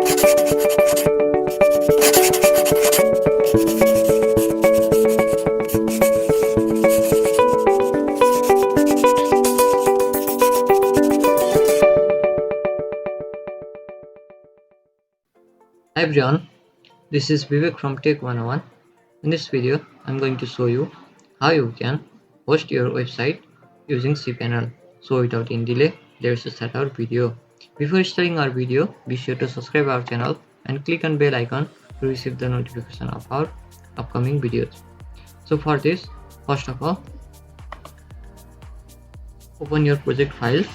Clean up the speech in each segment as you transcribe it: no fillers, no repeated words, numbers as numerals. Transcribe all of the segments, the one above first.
Hi everyone, this is Vivek from Tech 101. In this video, I'm going to show you how you can host your website using Cpanel. So without any delay, let's start our video. Before starting our video, be sure to subscribe our channel and click on bell icon to receive the notification of our upcoming videos. So for this, first of all, open your project files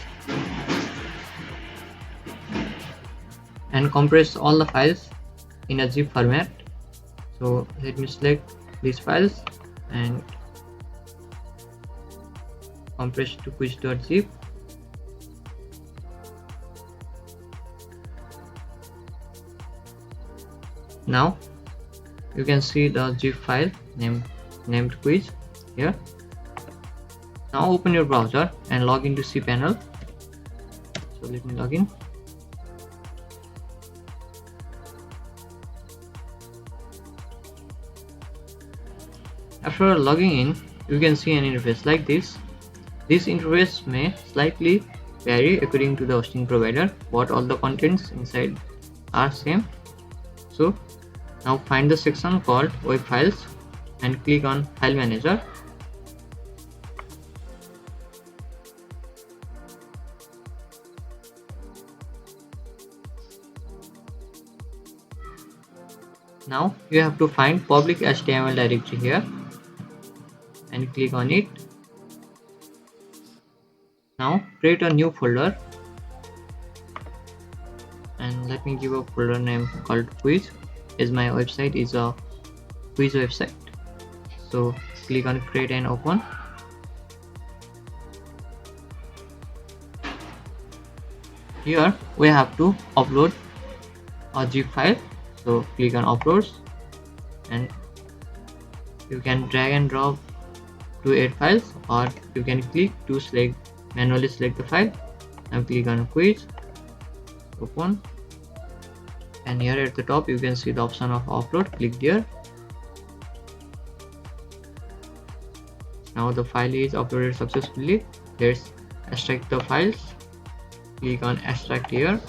and compress all the files in a zip format. So let me select these files and compress to quiz.zip. Now you can see the zip file named quiz here. Now open your browser and log into Cpanel. So let me log in. After logging in, you can see an interface like this. This interface may slightly vary according to the hosting provider, but all the contents inside are same. So now find the section called Web Files and click on File Manager. Now you have to find public HTML directory here and click on it. Now create a new folder and let me give a folder name called quiz, as my website is a quiz website. So click on create and open. Here we have to upload a zip file, so click on uploads and you can drag and drop to add files, or you can click to manually select the file. Now click on quiz, open, and here at the top you can see the option of upload. Click there. Now the file is uploaded successfully. Let's extract the files. Click on extract here.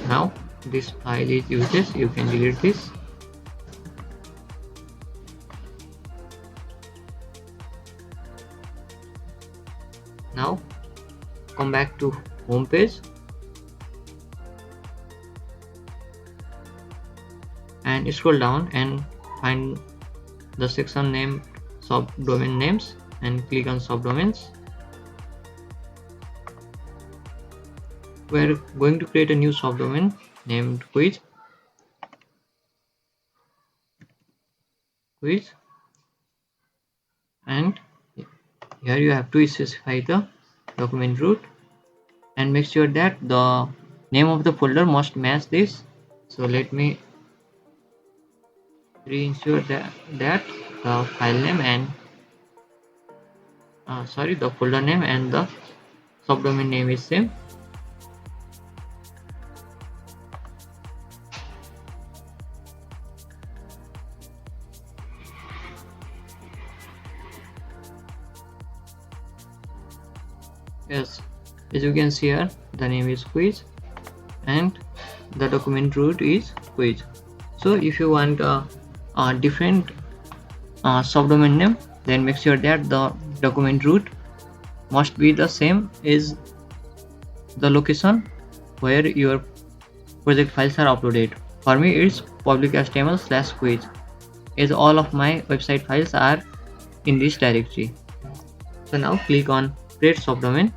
Now this file is useless, you can delete this. Now come back to home page and scroll down and find the section named subdomain names and click on subdomains. We're going to create a new subdomain named quiz. And here you have to specify the document root and make sure that the name of the folder must match this. So let me reinsure that the file name and the folder name and the subdomain name is same. Yes, as you can see here, the name is quiz and the document root is quiz. So if you want a different subdomain name, then make sure that the document root must be the same as the location where your project files are uploaded. For me, it's public HTML/quiz, as all of my website files are in this directory. So now click on create subdomain.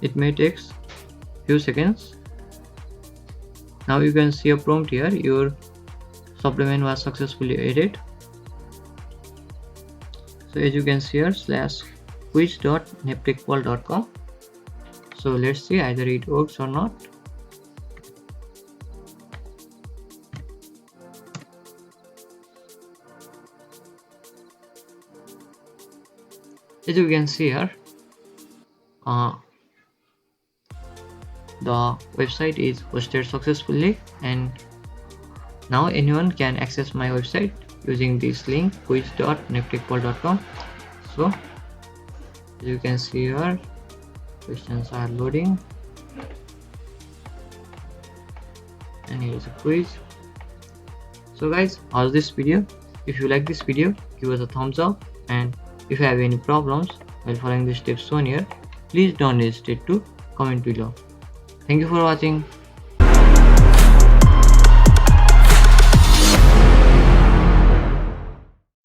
It may take few seconds. Now you can see a prompt here, your subdomain was successfully added. So as you can see here, /quiz.neptechworld.com. So let's see either it works or not. As you can see here, the website is hosted successfully, and now anyone can access my website using this link quiz.neptechpal.com. So as you can see here, questions are loading, and here is a quiz. So guys, how's this video? If you like this video, give us a thumbs up, and if you have any problems while following the steps shown here, please don't hesitate to comment below. Thank you for watching.